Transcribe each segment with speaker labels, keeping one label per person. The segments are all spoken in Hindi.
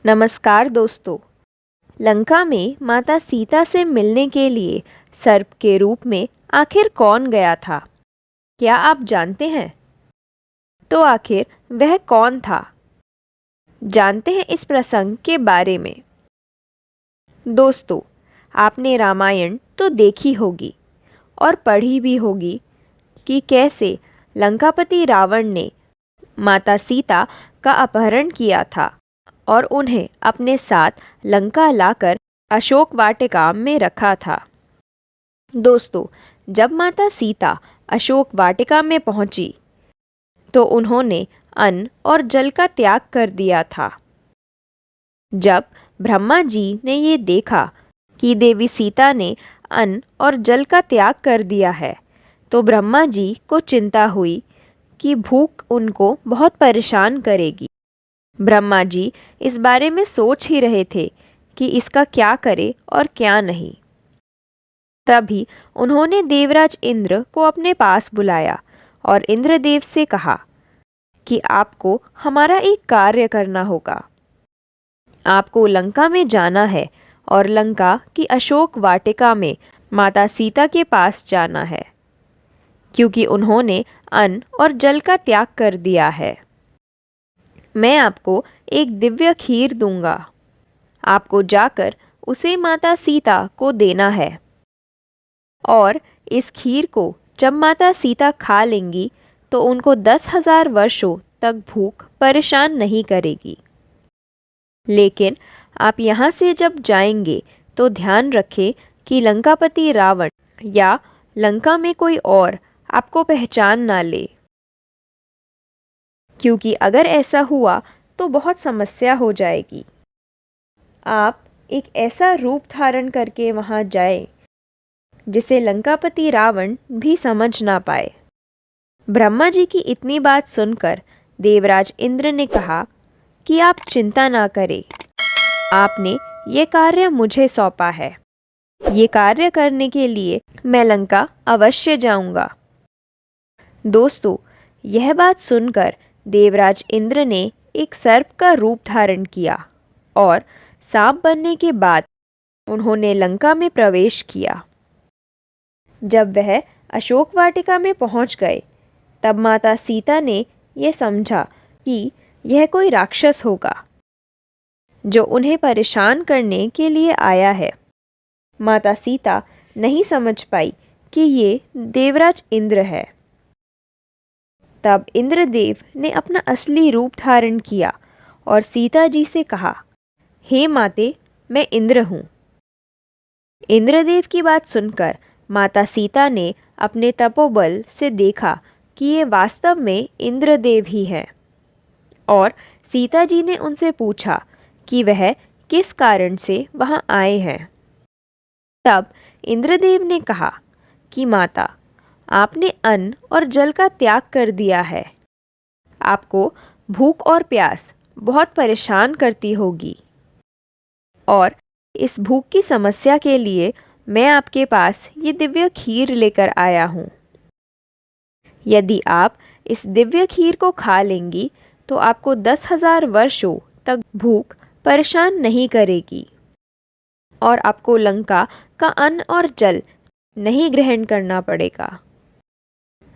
Speaker 1: नमस्कार दोस्तों। लंका में माता सीता से मिलने के लिए सर्प के रूप में आखिर कौन गया था? क्या आप जानते हैं? तो आखिर वह कौन था? जानते हैं इस प्रसंग के बारे में। दोस्तों, आपने रामायण तो देखी होगी और पढ़ी भी होगी कि कैसे लंकापति रावण ने माता सीता का अपहरण किया था और उन्हें अपने साथ लंका लाकर अशोक वाटिका में रखा था। दोस्तों, जब माता सीता अशोक वाटिका में पहुंची तो उन्होंने अन्न और जल का त्याग कर दिया था। जब ब्रह्मा जी ने ये देखा कि देवी सीता ने अन्न और जल का त्याग कर दिया है तो ब्रह्मा जी को चिंता हुई कि भूख उनको बहुत परेशान करेगी। ब्रह्मा जी इस बारे में सोच ही रहे थे कि इसका क्या करे और क्या नहीं। तभी उन्होंने देवराज इंद्र को अपने पास बुलाया और इंद्रदेव से कहा कि आपको हमारा एक कार्य करना होगा। आपको लंका में जाना है और लंका की अशोक वाटिका में माता सीता के पास जाना है, क्योंकि उन्होंने अन्न और जल का त्याग कर दिया है। मैं आपको एक दिव्य खीर दूंगा। आपको जाकर उसे माता सीता को देना है और इस खीर को जब माता सीता खा लेंगी तो उनको 10,000 वर्षों तक भूख परेशान नहीं करेगी। लेकिन आप यहाँ से जब जाएंगे तो ध्यान रखें कि लंकापति रावण या लंका में कोई और आपको पहचान ना ले, क्योंकि अगर ऐसा हुआ तो बहुत समस्या हो जाएगी। आप एक ऐसा रूप धारण करके वहां जाए जिसे लंकापति रावण भी समझ ना पाए। ब्रह्मा जी की इतनी बात सुनकर देवराज इंद्र ने कहा कि आप चिंता ना करें, आपने ये कार्य मुझे सौंपा है। ये कार्य करने के लिए मैं लंका अवश्य जाऊंगा। दोस्तों, यह बात सुनकर देवराज इंद्र ने एक सर्प का रूप धारण किया और सांप बनने के बाद उन्होंने लंका में प्रवेश किया। जब वह अशोक वाटिका में पहुंच गए तब माता सीता ने यह समझा कि यह कोई राक्षस होगा जो उन्हें परेशान करने के लिए आया है। माता सीता नहीं समझ पाई कि ये देवराज इंद्र है। तब इंद्रदेव ने अपना असली रूप धारण किया और सीता जी से कहा, हे माते, मैं इंद्र हूँ। इंद्रदेव की बात सुनकर माता सीता ने अपने तपोबल से देखा कि ये वास्तव में इंद्रदेव ही हैं और सीता जी ने उनसे पूछा कि वह किस कारण से वहां आए हैं। तब इंद्रदेव ने कहा कि माता, आपने अन्न और जल का त्याग कर दिया है। आपको भूख और प्यास बहुत परेशान करती होगी और इस भूख की समस्या के लिए मैं आपके पास ये दिव्य खीर लेकर आया हूँ। यदि आप इस दिव्य खीर को खा लेंगी तो आपको 10,000 वर्षों तक भूख परेशान नहीं करेगी और आपको लंका का अन्न और जल नहीं ग्रहण करना पड़ेगा।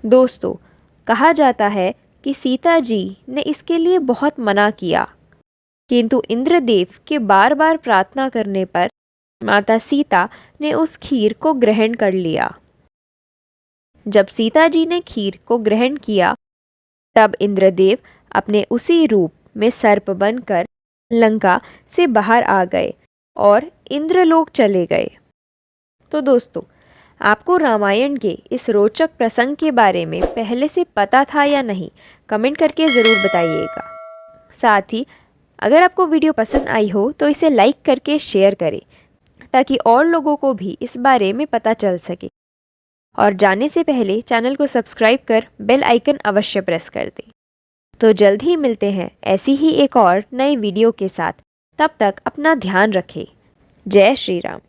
Speaker 1: दोस्तों, कहा जाता है कि सीता जी ने इसके लिए बहुत मना किया, किंतु इंद्रदेव के बार बार प्रार्थना करने पर माता सीता ने उस खीर को ग्रहण कर लिया। जब सीता जी ने खीर को ग्रहण किया तब इंद्रदेव अपने उसी रूप में सर्प बनकर लंका से बाहर आ गए और इंद्रलोक चले गए। तो दोस्तों, आपको रामायण के इस रोचक प्रसंग के बारे में पहले से पता था या नहीं, कमेंट करके ज़रूर बताइएगा। साथ ही अगर आपको वीडियो पसंद आई हो तो इसे लाइक करके शेयर करें ताकि और लोगों को भी इस बारे में पता चल सके। और जाने से पहले चैनल को सब्सक्राइब कर बेल आइकन अवश्य प्रेस कर दें। तो जल्द ही मिलते हैं ऐसी ही एक और नई वीडियो के साथ। तब तक अपना ध्यान रखें। जय श्री राम।